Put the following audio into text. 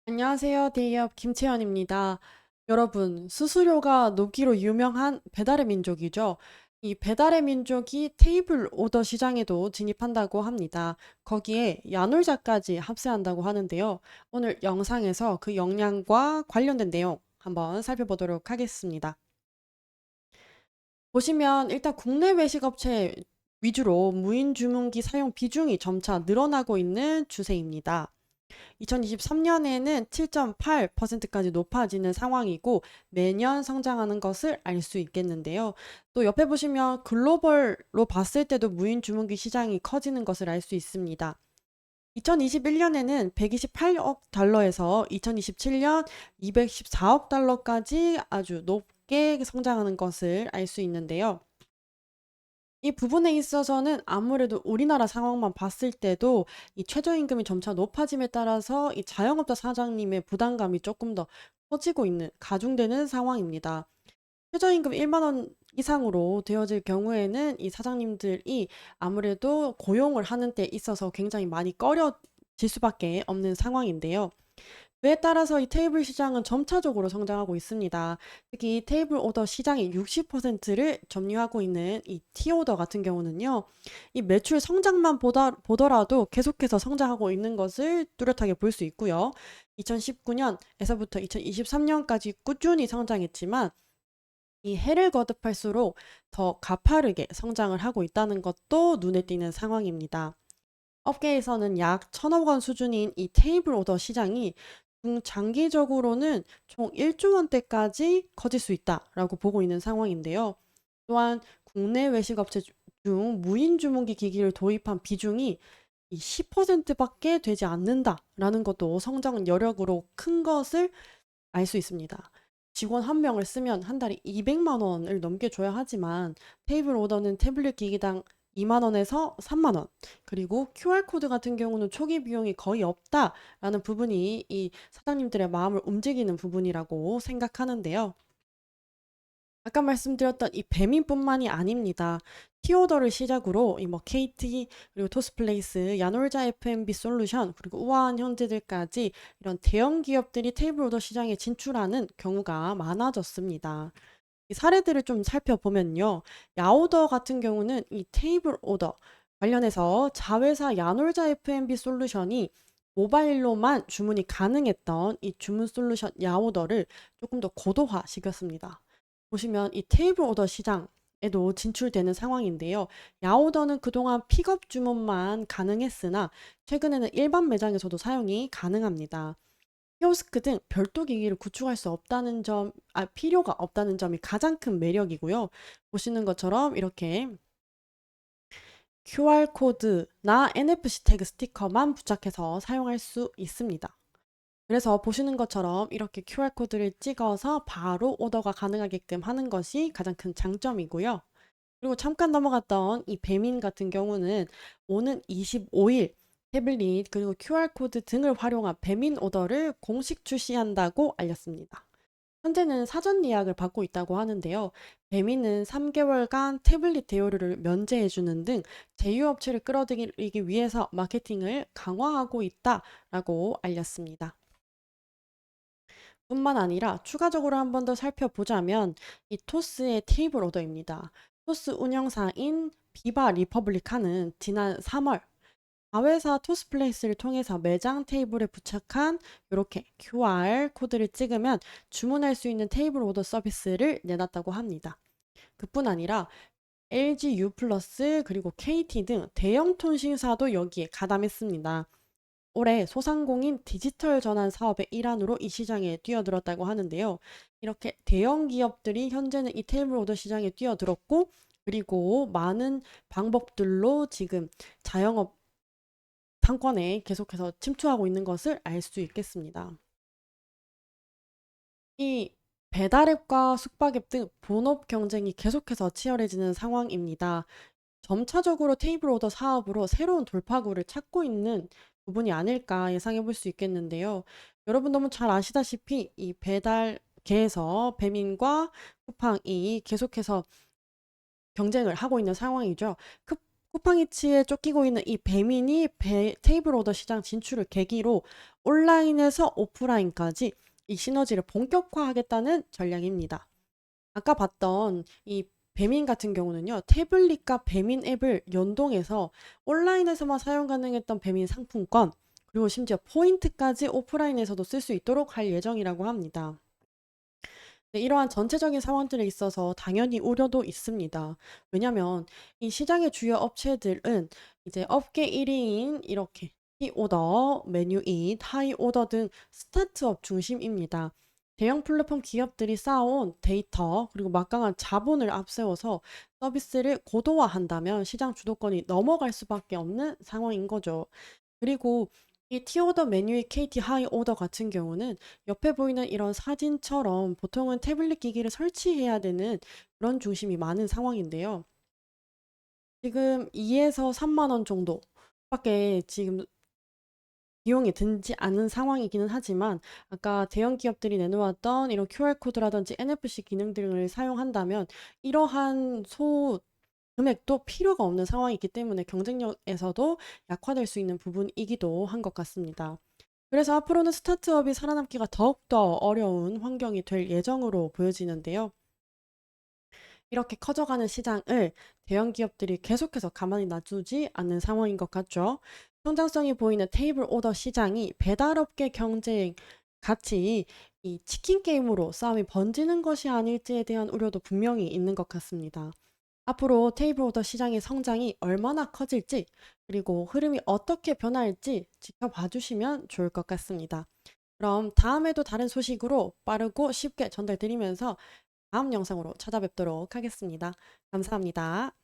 안녕하세요. 데이업 김채연입니다. 여러분, 수수료가 높기로 유명한 배달의 민족이죠. 이 배달의 민족이 테이블 오더 시장에도 진입한다고 합니다. 거기에 야놀자까지 합세한다고 하는데요. 오늘 영상에서 그 역량과 관련된 내용 한번 살펴보도록 하겠습니다. 보시면 일단 국내 외식 업체 위주로 무인 주문기 사용 비중이 점차 늘어나고 있는 추세입니다. 2023년에는 7.8%까지 높아지는 상황이고 매년 성장하는 것을 알 수 있겠는데요. 또 옆에 보시면 글로벌로 봤을 때도 무인 주문기 시장이 커지는 것을 알 수 있습니다. 2021년에는 128억 달러에서 2027년 214억 달러까지 아주 높게 성장하는 것을 알 수 있는데요. 이 부분에 있어서는 아무래도 우리나라 상황만 봤을 때도 이 최저임금이 점차 높아짐에 따라서 이 자영업자 사장님의 부담감이 조금 더 커지고 있는 가중되는 상황입니다. 최저임금 1만 원 이상으로 되어질 경우에는 이 사장님들이 아무래도 고용을 하는 데 있어서 굉장히 많이 꺼려질 수밖에 없는 상황인데요. 그에 따라서 이 테이블 시장은 점차적으로 성장하고 있습니다. 특히 이 테이블 오더 시장의 60%를 점유하고 있는 이 T오더 같은 경우는요. 이 매출 성장만 보더라도 계속해서 성장하고 있는 것을 뚜렷하게 볼 수 있고요. 2019년에서부터 2023년까지 꾸준히 성장했지만 이 해를 거듭할수록 더 가파르게 성장을 하고 있다는 것도 눈에 띄는 상황입니다. 업계에서는 약 1,000억 원 수준인 이 테이블 오더 시장이 중장기적으로는 총 1조 원대까지 커질 수 있다라고 보고 있는 상황인데요. 또한 국내 외식 업체 중 무인 주문기 기기를 도입한 비중이 이 10%밖에 되지 않는다라는 것도 성장 여력으로 큰 것을 알 수 있습니다. 직원 한 명을 쓰면 한 달에 200만 원을 넘게 줘야 하지만 테이블 오더는 태블릿 기기당 2만 원에서 3만 원. 그리고 QR코드 같은 경우는 초기 비용이 거의 없다라는 부분이 이 사장님들의 마음을 움직이는 부분이라고 생각하는데요. 아까 말씀드렸던 이 배민뿐만이 아닙니다. 티오더를 시작으로 이 뭐 KT 그리고 토스플레이스, 야놀자 F&B 솔루션 그리고 우아한 형제들까지 이런 대형 기업들이 테이블 오더 시장에 진출하는 경우가 많아졌습니다. 이 사례들을 좀 살펴보면요. 야오더 같은 경우는 이 테이블 오더 관련해서 자회사 야놀자 F&B 솔루션이 모바일로만 주문이 가능했던 이 주문 솔루션 야오더를 조금 더 고도화 시켰습니다. 보시면 이 테이블 오더 시장에도 진출되는 상황인데요. 야오더는 그동안 픽업 주문만 가능했으나 최근에는 일반 매장에서도 사용이 가능합니다. 키오스크 등 별도 기기를 구축할 수 없다는 필요가 없다는 점이 가장 큰 매력이고요. 보시는 것처럼 이렇게 QR코드나 NFC 태그 스티커만 부착해서 사용할 수 있습니다. 그래서 보시는 것처럼 이렇게 QR코드를 찍어서 바로 오더가 가능하게끔 하는 것이 가장 큰 장점이고요. 그리고 잠깐 넘어갔던 이 배민 같은 경우는 오는 25일 태블릿 그리고 QR코드 등을 활용한 배민 오더를 공식 출시한다고 알렸습니다. 현재는 사전 예약을 받고 있다고 하는데요. 배민은 3개월간 태블릿 대여료를 면제해주는 등 제휴업체를 끌어들이기 위해서 마케팅을 강화하고 있다라고 알렸습니다. 뿐만 아니라 추가적으로 한 번 더 살펴보자면 이 토스의 테이블 오더입니다. 토스 운영사인 비바 리퍼블릭하는 지난 3월 자회사 토스플레이스를 통해서 매장 테이블에 부착한 이렇게 QR 코드를 찍으면 주문할 수 있는 테이블 오더 서비스를 내놨다고 합니다. 그뿐 아니라 LG U 플러스 그리고 KT 등 대형 통신사도 여기에 가담했습니다. 올해 소상공인 디지털 전환 사업의 일환으로 이 시장에 뛰어들었다고 하는데요. 이렇게 대형 기업들이 현재는 이 테이블 오더 시장에 뛰어들었고, 그리고 많은 방법들로 지금 자영업 상권에 계속해서 침투하고 있는 것을 알 수 있겠습니다. 이 배달앱과 숙박앱 등 본업 경쟁이 계속해서 치열해지는 상황입니다. 점차적으로 테이블 오더 사업으로 새로운 돌파구를 찾고 있는 부분이 아닐까 예상해 볼 수 있겠는데요. 여러분 너무 잘 아시다시피 이 배달계에서 배민과 쿠팡이 계속해서 경쟁을 하고 있는 상황이죠. 쿠팡이츠에 쫓기고 있는 이 배민이 테이블 오더 시장 진출을 계기로 온라인에서 오프라인까지 이 시너지를 본격화하겠다는 전략입니다. 아까 봤던 이 배민 같은 경우는요, 태블릿과 배민 앱을 연동해서 온라인에서만 사용 가능했던 배민 상품권, 그리고 심지어 포인트까지 오프라인에서도 쓸 수 있도록 할 예정이라고 합니다. 네, 이러한 전체적인 상황들에 있어서 당연히 우려도 있습니다. 왜냐면 이 시장의 주요 업체들은 이제 업계 1위인 이렇게 히오더, 메뉴잇, 하이오더 등 스타트업 중심입니다. 대형 플랫폼 기업들이 쌓아온 데이터 그리고 막강한 자본을 앞세워서 서비스를 고도화한다면 시장 주도권이 넘어갈 수밖에 없는 상황인 거죠. 그리고 이 티오더 메뉴의 KT 하이 오더 같은 경우는 옆에 보이는 이런 사진처럼 보통은 태블릿 기기를 설치해야 되는 그런 중심이 많은 상황인데요. 지금 2에서 3만 원 정도밖에 지금 비용이 들지 않은 상황이기는 하지만 아까 대형 기업들이 내놓았던 이런 QR코드라든지 NFC 기능 등을 사용한다면 이러한 금액도 필요가 없는 상황이기 때문에 경쟁력에서도 약화될 수 있는 부분이기도 한 것 같습니다. 그래서 앞으로는 스타트업이 살아남기가 더욱더 어려운 환경이 될 예정으로 보여지는데요. 이렇게 커져가는 시장을 대형 기업들이 계속해서 가만히 놔두지 않는 상황인 것 같죠. 성장성이 보이는 테이블 오더 시장이 배달업계 경쟁 같이 이 치킨 게임으로 싸움이 번지는 것이 아닐지에 대한 우려도 분명히 있는 것 같습니다. 앞으로 테이블 오더 시장의 성장이 얼마나 커질지, 그리고 흐름이 어떻게 변할지 지켜봐 주시면 좋을 것 같습니다. 그럼 다음에도 다른 소식으로 빠르고 쉽게 전달드리면서 다음 영상으로 찾아뵙도록 하겠습니다. 감사합니다.